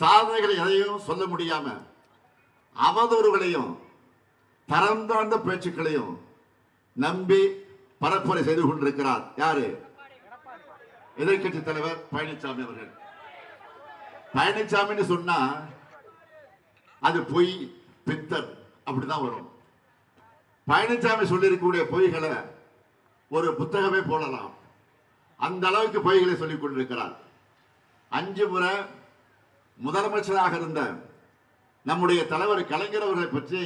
சாதனைகளை எதையும் சொல்ல முடியாம அவதூறுகளையும் தரம் தாழ்ந்த பேச்சுக்களையும் நம்பி பரப்புரை செய்து கொண்டிருக்கிறார். யாரு? எதிர்கட்சி தலைவர் பழனிசாமி அவர்கள். பழனிசாமின்னு சொன்னா அது பொய், பித்தர் அப்படிதான் வரும். பழனிசாமி சொல்லியிருக்கக்கூடிய பொய்களை ஒரு புத்தகமே போடலாம். அந்த அளவுக்கு பொய்களை சொல்லிக் கொண்டிருக்கிறார். 5 முறை முதலமைச்சராக இருந்த நம்முடைய தலைவர் கலைஞர் அவர்களை பற்றி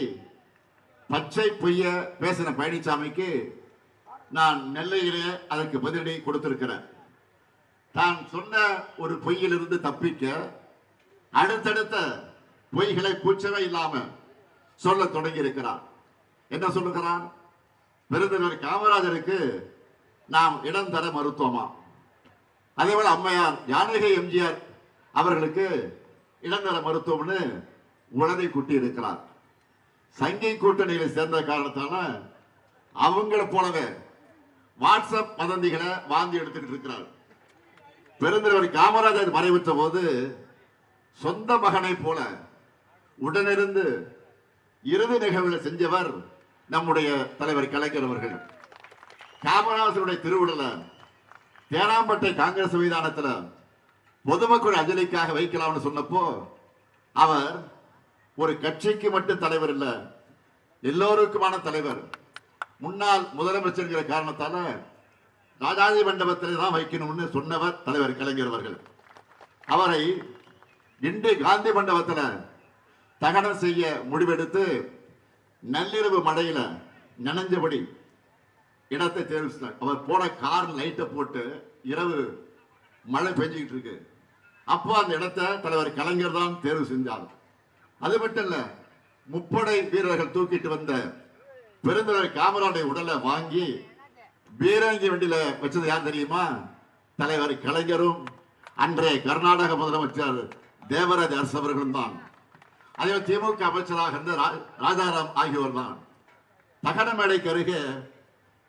பச்சை பொய்ய பேசின பழனிசாமிக்கு நான் நெல்லையிலே அதற்கு பதிலடி கொடுத்திருக்கிறேன். தான் சொன்ன ஒரு பொய்யிலிருந்து தப்பிக்க அடுத்தடுத்த பொய்களை கூச்சவே இல்லாம சொல்ல தொடங்கி இருக்கிறார். என்ன சொல்லுகிறார்? பெருந்தலைவர் காமராஜருக்கு நாம் இடம் தர மறுத்தோமா? அதேபோல அம்மையார் ஜானகி எம்ஜிஆர் அவர்களுக்கு இடம் தர மறுத்தோம்னு உளறி குட்டி இருக்கிறார். சங்கி கூட்டணியில் சேர்ந்த காரணத்தால அவங்கள போலவே வாட்ஸ்அப் வதந்திகளை வாந்தி எடுத்துக்கிட்டு இருக்கிறார். பெருந்தலைவர் காமராஜர் மறைவுற்ற போது சொந்த மகனை போல உடனிருந்து இறுதி நிகழ்வுகளை செஞ்சவர் நம்முடைய தலைவர் கலைஞர் அவர்கள். காமராஜருடைய திருவிழால தேனாம்பட்டை காங்கிரஸ் மைதானத்தில் பொதுமக்கள் அஞ்சலிக்காக வைக்கலாம்னு சொன்னப்போ அவர் ஒரு கட்சிக்கு மட்டும் தலைவர் இல்ல, எல்லோருக்குமான தலைவர், முன்னாள் முதலமைச்சர் காரணத்தால ராஜாஜி மண்டபத்தில் தான் வைக்கணும்னு சொன்னவர் தலைவர் கலைஞர் அவர்கள். அவரை இன்று காந்தி மண்டபத்தில் தகனம் செய்ய முடிவெடுத்து நள்ளிரவு மழையில நனைஞ்சபடி இடத்தை தேர்வு செய்தார். அவர் போன கார் லைட்டை போட்டு இரவு மழை பெஞ்சுக்கிட்டு இருக்கு. அப்போ அந்த இடத்தை தலைவர் கலைஞர் தான் தேர்வு செஞ்சார். அது மட்டும் இல்ல, முப்படை வீரர்கள் தூக்கிட்டு வந்த பெருந்தலைவர் காமராஜருடைய உடலை வாங்கி பீரங்கி வண்டியில வச்சது யார் தெரியுமா? தலைவர் கலைஞரும் அன்றைய கர்நாடக முதலமைச்சர் தேவராஜ் அரசு அவர்களும் தான். அதே திமுக அமைச்சராக இருந்த ராஜாராம் ஆகியோர் தான். தகன மேடைக்கு அருகே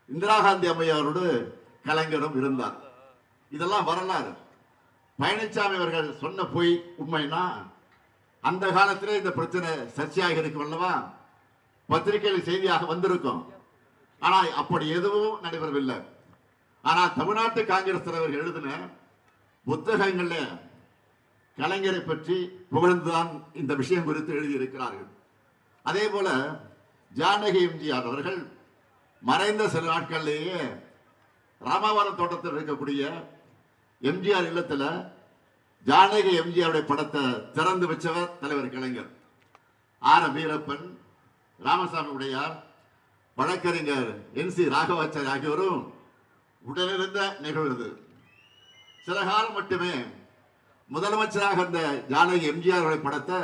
இந்திரா காந்தி அம்மையாரோடு கலைஞரும் இருந்தார். இதெல்லாம் வரலாறு. பழனிசாமி அவர்கள் சொன்ன பொய் உண்மைன்னா அந்த காலத்திலே இந்த பிரச்சனை சர்ச்சையாக இருக்கும் அல்லவா, பத்திரிகையில் செய்தியாக வந்திருக்கும். ஆனால் அப்படி எதுவும் நடைபெறவில்லை. ஆனால் தமிழ்நாட்டு காங்கிரஸ் தலைவர்கள் எழுதின புத்தகங்கள்ல கலைஞரை பற்றி புகழ்ந்துதான் இந்த விஷயம் குறித்து எழுதியிருக்கிறார்கள். அதே போல ஜானகி எம்ஜிஆர் அவர்கள் மறைந்த சில நாட்களிலேயே ராமவரம் தோட்டத்தில் இருக்கக்கூடிய எம்ஜிஆர் இல்லத்தில் ஜானகி எம்ஜிஆருடைய படத்தை திறந்து வச்சவர் தலைவர் கலைஞர். ஆர் வீரப்பன், ராமசாமி உடையார், வழக்கறிஞர் NC ராகவாச்சாரி ஆகியோரும் உடனிருந்த நிகழ்வு. சில காலம் மட்டுமே முதலமைச்சராக இருந்த ஜானகி எம்ஜிஆருடைய படத்தை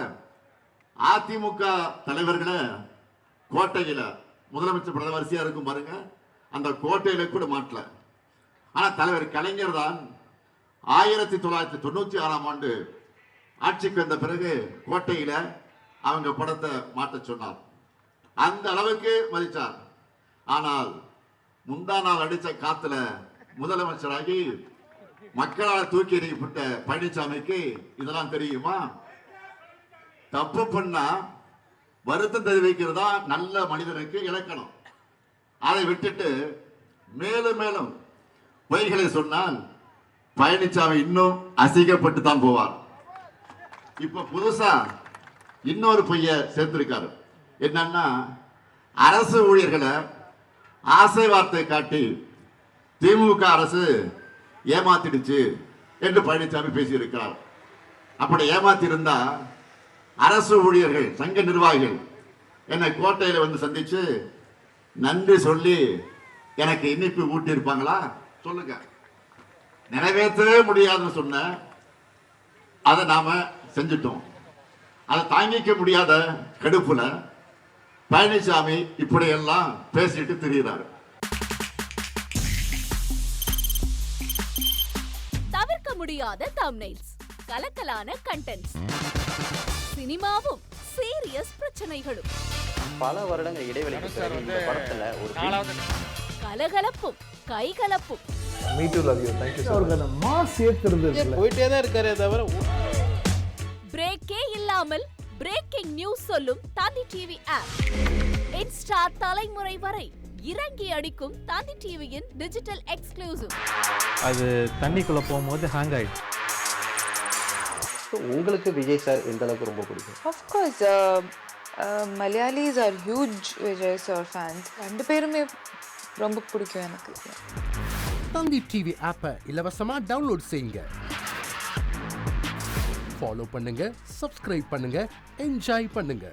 அதிமுக தலைவர்களை கோட்டையில, முதலமைச்சர் படம் வரிசையா இருக்கும் பாருங்க, அந்த கோட்டையில கூட மாட்டல. ஆனா தலைவர் கலைஞர் தான் 1996ஆம் ஆண்டு ஆட்சிக்கு வந்த பிறகு கோட்டையில அவங்க படத்தை மாற்ற சொன்னார். அந்த அளவுக்கு மதித்தார். ஆனால் முந்தா நாள் அடிச்ச காத்துல முதலமைச்சராகி மக்களால் தூக்கி எறியப்பட்ட பழனிசாமிக்கு இதெல்லாம் தெரியுமா? தப்பு பண்ணா வருத்தம் தெரிவிக்கிறதா நல்ல மனிதனுக்கு இலக்கணம். அதை விட்டுட்டு மேலும் மேலும் பொய்களை சொன்னால் பழனிசாமி இன்னும் அசிங்கப்பட்டு தான் போவார். இப்ப புதுசா இன்னொரு பொய்ய சேர்த்திருக்காரு. என்னன்னா, அரசு ஊழியர்களை ஆசை வார்த்தை காட்டி திமுக அரசு ஏமாத்திடுச்சு என்று பழனிசாமி பேசியிருக்கிறார். அப்படி ஏமாத்தி இருந்தா அரசு ஊழியர்கள் சங்க நிர்வாகிகள் என்னை கோட்டையில வந்து சந்திச்சு நன்றி சொல்லி எனக்கு இனிப்பு ஊட்டி இருப்பாங்களா? சொல்லுங்க. நிறைவேற்றவே முடியாதுன்னு சொன்ன அதை நாம செஞ்சிட்டோம். அதை தாங்கிக்க முடியாத கடுப்புல பழனிசாமி இப்படி எல்லாம் பேசிட்டு திரிகிறாரு. தவிர்க்க முடியாத தம்ப்நெயில்ஸ், கலக்கலான கண்டென்ட்ஸ், சினிமாவும் சீரியஸ் பிரச்சனைகளும், பல வருடங்கள் இடைவெளிக்கு பிறகு இந்த படத்துல ஒரு கலகலப்பும் கைகலப்பும். Me too love you. Thank you so much. அவருக்கு அந்த மாஸ் ஏத்துறது இருக்குல்ல, போயிட்டே தான் இருக்காரே தவிர பிரேக் இல்லாமல் பிரேக்கிங் நியூஸ் சொல்லும் தந்தி டிவி ஆப். இன்ஸ்டா தலைமுறை வரை இறங்கி அடிக்கும் தந்தி டிவியின் டிஜிட்டல் எக்ஸ்க்ளூசிவ். அது தண்ணிக்குள்ள போகும்போது ஹேங் ஆயிடுச்சு. உங்களுக்கு விஜய் சார் எந்த அளவுக்கு ரொம்ப பிடிக்கும்? Of course, Malayalis are huge Vijay sir fans. ரெண்டு பேருமே ரொம்ப பிடிக்கும் எனக்கு. தந்தி டிவி ஆப்பை இலவசமா டவுன்லோட் செய்யுங்க. ஃபாலோ பண்ணுங்க, சப்ஸ்கிரைப் பண்ணுங்க, என்ஜாய் பண்ணுங்க.